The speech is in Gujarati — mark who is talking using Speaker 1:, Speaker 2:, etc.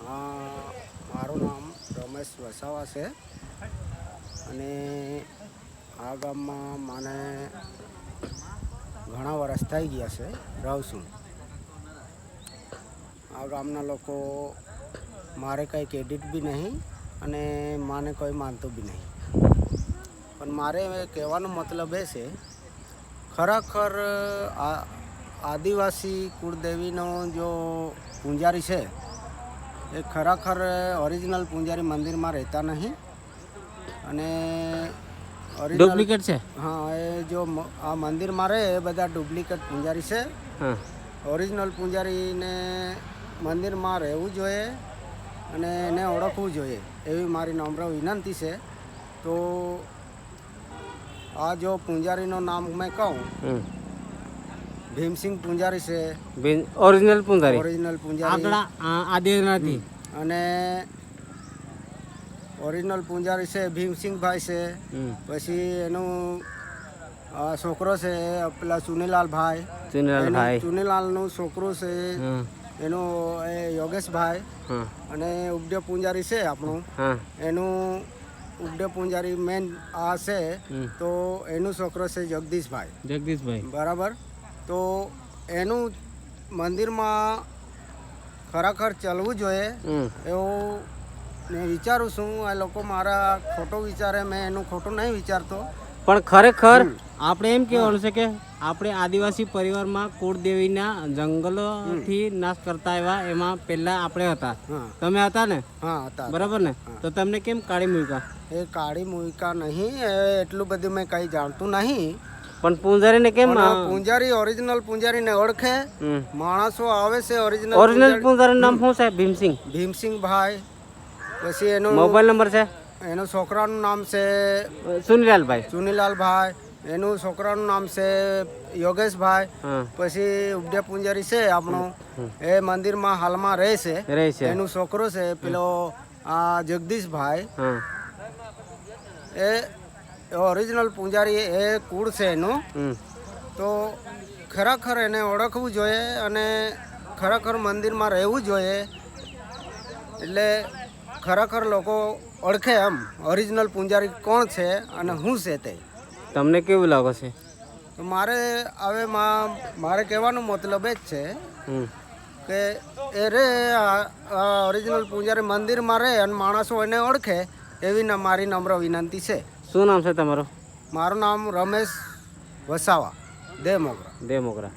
Speaker 1: મારું નામ રમેશ વસાવા છે અને આ ગામમાં મને ઘણા વર્ષ થઈ ગયા છે રહું છું. આ ગામના લોકો મારે કંઈ ક્રેડિટ બી નહીં અને મને કોઈ માનતું બી નહીં. પણ મારે કહેવાનો મતલબ એ છે, ખરેખર આ આદિવાસી કુળદેવીનો જો પૂંજારી છે એ ખરેખર ઓરિજિનલ પૂંજારી મંદિરમાં રહેતા નહીં અને
Speaker 2: ડુપ્લિકેટ છે.
Speaker 1: હા, એ જો આ મંદિરમાં રહે એ બધા ડુપ્લિકેટ પૂંજારી છે. ઓરિજિનલ પૂંજારીને મંદિરમાં રહેવું જોઈએ અને એને ઓળખવું જોઈએ એવી મારી નમ્ર વિનંતી છે. તો આ જો પૂંજારીનું નામ મેં કહું, ભીમસિંહ પૂંજારી છે.
Speaker 2: ઓરિજિનલ પૂંજારી
Speaker 1: આદિનાથી અને ઓરિજિનલ પૂંજારી છે ભીમસિંહભાઈ છે. પછી એનું છોકરો છે પેલા ચુનીલાલનું છોકરું છે એનું એ યોગેશભાઈ. અને ઉપડે પૂંજારી છે આપણું, એનું ઉપડે પૂંજારી મેન આ છે તો એનું છોકરો છે જગદીશભાઈ. બરાબર. તો એનું મંદિરમાં ખરેખર ચાલવું જોઈએ એવું મેં વિચારું છું. આ લોકો મારા ખોટો વિચારે, મેં એનું ખોટું નહીં વિચારતો.
Speaker 2: પણ ખરેખર આપણે એમ કહેવાનું છે કે આપણે આદિવાસી પરિવારમાં કુળદેવીના જંગલોથી નાશ કરતા આવ્યા એમાં પહેલા આપણે હતા. તમે હતા ને?
Speaker 1: હા, હતા.
Speaker 2: બરાબર ને? તો તમને કેમ કાઢી મૂક્યા?
Speaker 1: એ કાઢી મૂક્યા નહીં, એટલું બધું મેં કંઈ જાણતું નહીં.
Speaker 2: પણ પૂંજારીને કેમ?
Speaker 1: પૂંજારી ઓરિજિનલ પૂંજારીને ઓળખે, માણસો આવે છે
Speaker 2: ઓરિજિનલ પૂંજારીનું નામ શું છે?
Speaker 1: ભીમસિંહભાઈ. પછી એનો
Speaker 2: મોબાઈલ નંબર છે?
Speaker 1: એનું છોકરાનું નામ છે
Speaker 2: ચુનીલાલભાઈ.
Speaker 1: એનું છોકરાનું નામ છે યોગેશભાઈ. પછી ઉપડે પૂંજારી છે આપણું, એ મંદિરમાં હાલમાં રહે છે. એનું છોકરો છે પેલો જગદીશભાઈ. એ ઓરિજિનલ પૂંજારી એ કુળ છે એનું. તો ખરેખર એને ઓળખવું જોઈએ અને ખરેખર મંદિરમાં રહેવું જોઈએ, એટલે ખરેખર લોકો ઓળખે એમ ઓરિજિનલ પૂંજારી કોણ છે અને શું છે તે.
Speaker 2: તમને કેવું લાગે છે?
Speaker 1: તો મારે હવે મારે કહેવાનો મતલબ એ જ છે કે એ રે ઓરિજિનલ પૂંજારી મંદિરમાં રહે અને માણસો એને ઓળખે એવી મારી નમ્ર વિનંતી છે.
Speaker 2: શું નામ છે તમારું?
Speaker 1: મારું નામ રમેશ વસાવા, દેવ મોગરા.